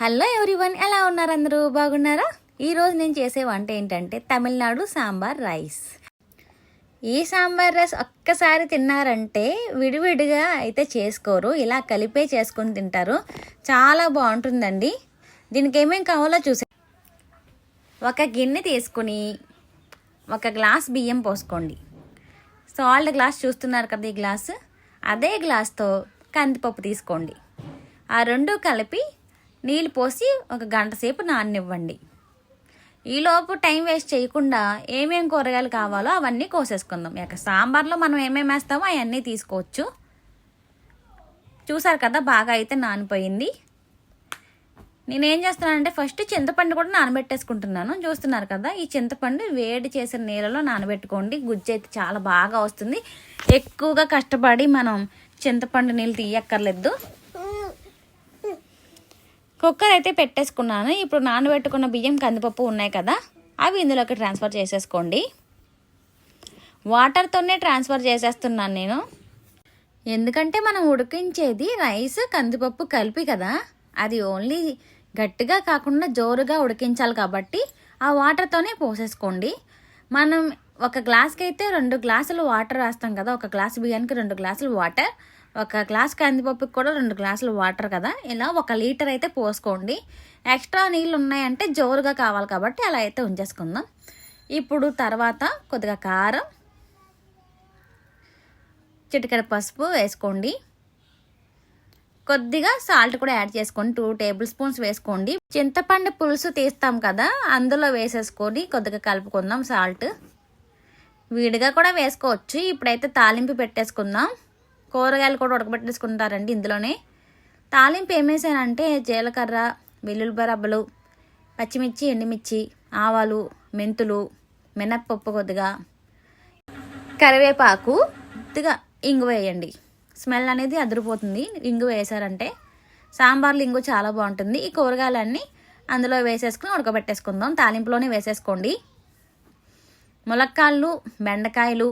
Hello everyone, ఎలా ఉన్నారు? అందరూ బాగున్నారా? ఈరోజు నేను చేసే వంట ఏంటంటే తమిళనాడు సాంబార్ రైస్. ఈ సాంబార్ రైస్ ఒక్కసారి తిన్నారంటే విడివిడిగా అయితే చేసుకోరు, ఇలా కలిపే చేసుకొని తింటారు. చాలా బాగుంటుందండి. దీనికి ఏమేమి కావాలో చూసే, ఒక గిన్నె తీసుకుని ఒక గ్లాస్ బియ్యం పోసుకోండి. సాల్ట్ గ్లాస్ చూస్తున్నారు కదా, ఈ గ్లాస్, అదే గ్లాస్తో కందిపప్పు తీసుకోండి. ఆ రెండు కలిపి నీళ్ళు పోసి ఒక గంట సేపు నాననివ్వండి. ఈలోపు టైం వేస్ట్ చేయకుండా ఏమేం కూరగాయలు కావాలో అవన్నీ కోసేసుకుందాం. ఇక సాంబార్లో మనం ఏమేమి వేస్తామో అవన్నీ తీసుకోవచ్చు. చూసారు కదా, బాగా అయితే నానిపోయింది. నేనేం చేస్తున్నానంటే ఫస్ట్ చింతపండు కూడా నానబెట్టేసుకుంటున్నాను. చూస్తున్నారు కదా, ఈ చింతపండు వేడి చేసిన నీళ్ళలో నానబెట్టుకోండి. గుజ్జు అయితే చాలా బాగా వస్తుంది. ఎక్కువగా కష్టపడి మనం చింతపండు నీళ్ళు తీయక్కర్లేదు. కుక్కర్ అయితే పెట్టేసుకున్నాను. ఇప్పుడు నానబెట్టుకున్న బియ్యం, కందిపప్పు ఉన్నాయి కదా, అవి ఇందులోకి ట్రాన్స్ఫర్ చేసేసుకోండి. వాటర్తోనే ట్రాన్స్ఫర్ చేసేస్తున్నాను నేను, ఎందుకంటే మనం ఉడికించేది రైస్ కందిపప్పు కలిపి కదా, అది ఓన్లీ గట్టిగా కాకుండా జోరుగా ఉడికించాలి కాబట్టి ఆ వాటర్తోనే పోసేసుకోండి. మనం ఒక గ్లాస్కి అయితే 2 గ్లాసులు వాటర్ వేస్తాం కదా, ఒక గ్లాసు బియ్యానికి 2 గ్లాసులు వాటర్, ఒక గ్లాస్ కందిపప్పుకి కూడా 2 గ్లాసులు వాటర్ కదా, ఇలా 1 లీటర్ అయితే పోసుకోండి. ఎక్స్ట్రా నీళ్ళు ఉన్నాయంటే జోరుగా కావాలి కాబట్టి అలా అయితే ఉంచేసుకుందాం. ఇప్పుడు తర్వాత కొద్దిగా కారం, చిటికెడ పసుపు వేసుకోండి. కొద్దిగా సాల్ట్ కూడా యాడ్ చేసుకోండి, 2 టేబుల్ స్పూన్స్ వేసుకోండి. చింతపండు పులుసు తీస్తాం కదా, అందులో వేసేసుకొని కొద్దిగా కలుపుకుందాం. సాల్ట్ విడిగా కూడా వేసుకోవచ్చు. ఇప్పుడైతే తాలింపు పెట్టేసుకుందాం. కూరగాయలు కూడా ఉడకబెట్టేసుకుంటారండి ఇందులోనే. తాలింపు ఏమేసానంటే జీలకర్ర, వెల్లుల్లిపాయ రబ్బలు, పచ్చిమిర్చి, ఎండుమిర్చి, ఆవాలు, మెంతులు, మినప్పప్పు, కొద్దిగా కరివేపాకు, కొద్దిగా ఇంగువ వేయండి. స్మెల్ అనేది అదిరిపోతుంది ఇంగువ వేసారంటే. సాంబార్లో ఇంగు చాలా బాగుంటుంది. ఈ కూరగాయలన్నీ అందులో వేసేసుకుని ఉడకబెట్టేసుకుందాం. తాలింపులోనే వేసేసుకోండి. ములక్కాళ్ళు, బెండకాయలు,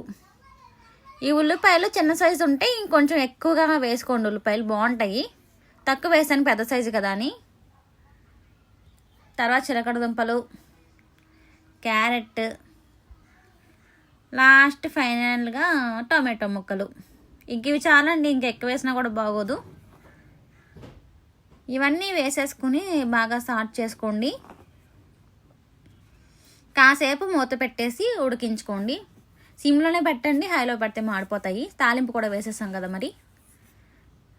ఈ ఉల్లిపాయలు చిన్న సైజు ఉంటే ఇంకొంచెం ఎక్కువగా వేసుకోండి, ఉల్లిపాయలు బాగుంటాయి. తక్కువ వేసాను పెద్ద సైజు కదా అని. తర్వాత చిలకడ దుంపలు, క్యారెట్, లాస్ట్ ఫైనల్గా టొమాటో ముక్కలు. ఇంక ఇవి చాలండి, ఇంక ఎక్కువ వేసినా కూడా బాగోదు. ఇవన్నీ వేసేసుకుని బాగా సాట్ చేసుకోండి. కాసేపు మూత పెట్టేసి ఉడికించుకోండి. సిమ్లోనే పెట్టండి, హైలో పెడితే మాడిపోతాయి. తాలింపు కూడా వేసేసాం కదా, మరి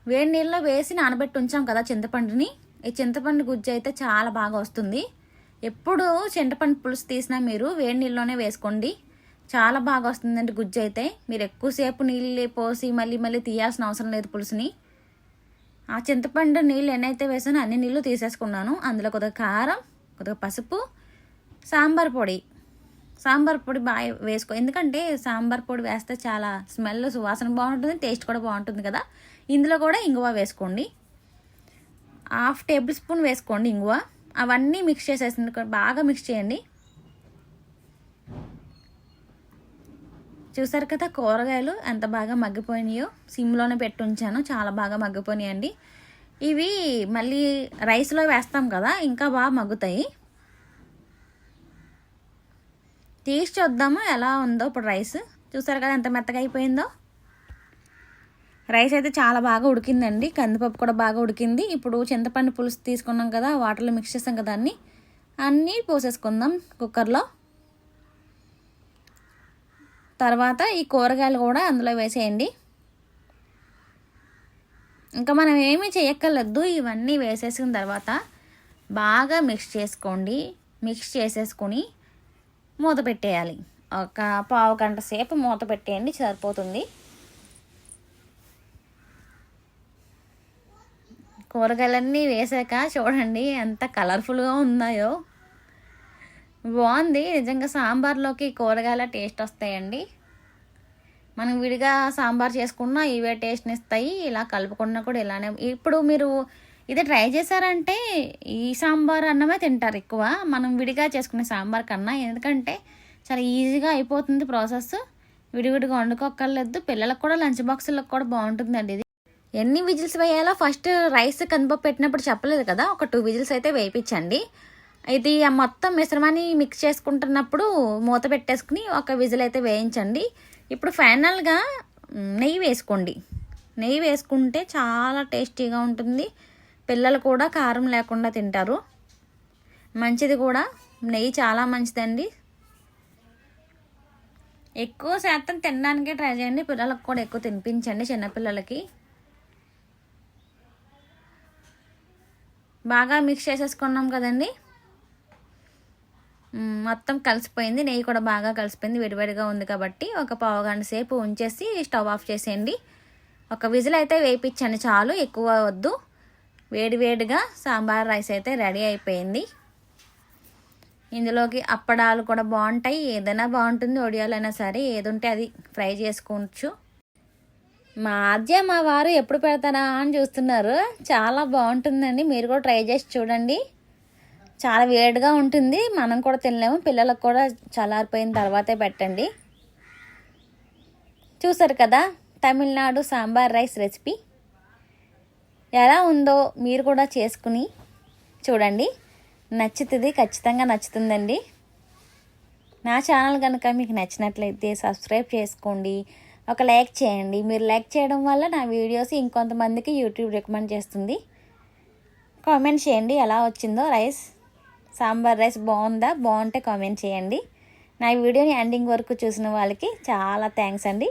వేడి నీళ్ళలో వేసి నానబెట్టి ఉంచాం కదా చింతపండుని. ఈ చింతపండు గుజ్జు అయితే చాలా బాగా వస్తుంది. ఎప్పుడు చింతపండు పులుసు తీసినా మీరు వేడి నీళ్ళలోనే వేసుకోండి, చాలా బాగా వస్తుందండి గుజ్జు అయితే. మీరు ఎక్కువసేపు నీళ్ళు పోసి మళ్ళీ మళ్ళీ తీయాల్సిన అవసరం లేదు పులుసుని. ఆ చింతపండు నీళ్ళు ఎన్నైతే వేసానో అన్ని నీళ్ళు తీసేసుకున్నాను. అందులో కొద్దిగా కారం, కొద్దిగా పసుపు, సాంబార్ పొడి బాగా వేసుకో, ఎందుకంటే సాంబార్ పొడి వేస్తే చాలా స్మెల్, సువాసన బాగుంటుంది, టేస్ట్ కూడా బాగుంటుంది కదా. ఇందులో కూడా ఇంగువ వేసుకోండి. 1/2 టేబుల్ స్పూన్ వేసుకోండి ఇంగువ. అవన్నీ మిక్స్ చేసేసింది, బాగా మిక్స్ చేయండి. చూసారు కదా కూరగాయలు ఎంత బాగా మగ్గిపోయినాయో. సిమ్లోనే పెట్టి ఉంచాను, చాలా బాగా మగ్గిపోయినాయండి. ఇవి మళ్ళీ రైస్లో వేస్తాం కదా, ఇంకా బాగా మగ్గుతాయి. తీసి చూద్దాము ఎలా ఉందో. ఇప్పుడు రైస్ చూసారు కదా ఎంత మెత్తగా అయిపోయిందో. రైస్ అయితే చాలా బాగా ఉడికిందండి, కందిపప్పు కూడా బాగా ఉడికింది. ఇప్పుడు చింతపండు పులుసు తీసుకున్నాం కదా, వాటర్లో మిక్స్ చేస్తాం కదా, అన్నీ పోసేసుకుందాం కుక్కర్లో. తర్వాత ఈ కూరగాయలు కూడా అందులో వేసేయండి. ఇంకా మనం ఏమీ చేయక్కర్లేదు, ఇవన్నీ వేసేసిన తర్వాత బాగా మిక్స్ చేసుకోండి. మిక్స్ చేసేసుకొని మూత పెట్టేయాలి. ఒక 1/2 గంట సేపు మూత పెట్టేయండి, సరిపోతుంది. కూరగాయలన్నీ వేసాక చూడండి ఎంత కలర్ఫుల్గా ఉన్నాయో. బాగుంది నిజంగా. సాంబార్లోకి కూరగాయల టేస్ట్ వస్తాయండి. మనం విడిగా సాంబార్ చేసుకున్నా ఇవే టేస్ట్ని ఇస్తాయి, ఇలా కలుపుకున్నా కూడా ఇలానే. ఇప్పుడు మీరు ఇది ట్రై చేశారంటే ఈ సాంబార్ అన్నమే తింటారు ఎక్కువ, మనం విడిగా చేసుకునే సాంబార్ కన్నా. ఎందుకంటే చాలా ఈజీగా అయిపోతుంది ప్రాసెస్, విడివిడిగా వండుకోక్కర్లేదు. పిల్లలకు కూడా లంచ్ బాక్సులకు కూడా బాగుంటుందండి ఇది. ఎన్ని విజిల్స్ వేయాలో ఫస్ట్ రైస్ కందిపప్పు పెట్టినప్పుడు చెప్పలేదు కదా, ఒక 2 విజిల్స్ అయితే వేయించండి. ఇది మొత్తం మిశ్రమాన్ని మిక్స్ చేసుకుంటున్నప్పుడు మూత పెట్టేసుకుని ఒక విజిల్ అయితే వేయించండి. ఇప్పుడు ఫైనల్గా నెయ్యి వేసుకోండి. నెయ్యి వేసుకుంటే చాలా టేస్టీగా ఉంటుంది. పిల్లలు కూడా కారం లేకుండా తింటారు. మంచిది కూడా, నెయ్యి చాలా మంచిదండి. ఎక్కువ శాతం తినడానికి ట్రై చేయండి. పిల్లలకు కూడా ఎక్కువ తినిపించండి, చిన్నపిల్లలకి. బాగా మిక్స్ చేసేసుకున్నాం కదండి. మొత్తం కలిసిపోయింది. నెయ్యి కూడా బాగా కలిసిపోయింది. విడివిడిగా ఉంది కాబట్టి ఒక పావు గంట సేపు ఉంచేసి స్టవ్ ఆఫ్ చేసేయండి. ఒక విజిల్ అయితే వేయించండి చాలు, ఎక్కువ వద్దు. వేడివేడిగా సాంబార్ రైస్ అయితే రెడీ అయిపోయింది. ఇందులోకి అప్పడాలు కూడా బాగుంటాయి, ఏదైనా బాగుంటుంది. ఒడియాలైనా సరే ఏది ఉంటే అది ఫ్రై చేసుకోవచ్చు. మా వారు ఎప్పుడు పెడతారా అని చూస్తున్నారు. చాలా బాగుంటుందండి, మీరు కూడా ట్రై చేసి చూడండి. చాలా వేడిగా ఉంటుంది, మనం కూడా తినలేము. పిల్లలకు కూడా చల్లారిపోయిన తర్వాతే పెట్టండి. చూసారు కదా తమిళనాడు సాంబార్ రైస్ రెసిపీ ఎలా ఉందో మీరు కూడా చేసుకుని చూడండి. నచ్చుతుంది, ఖచ్చితంగా నచ్చుతుందండి. నా ఛానల్ కనుక మీకు నచ్చినట్లయితే సబ్స్క్రైబ్ చేసుకోండి, ఒక లైక్ చేయండి. మీరు లైక్ చేయడం వల్ల నా వీడియోస్ ఇంకొంతమందికి యూట్యూబ్ రికమెండ్ చేస్తుంది. కామెంట్ చేయండి ఎలా వచ్చిందో రైస్. సాంబార్ రైస్ బాగుంటే కామెంట్ చేయండి. నా వీడియోని ఎండింగ్ వరకు చూసిన వాళ్ళకి చాలా థ్యాంక్స్ అండి.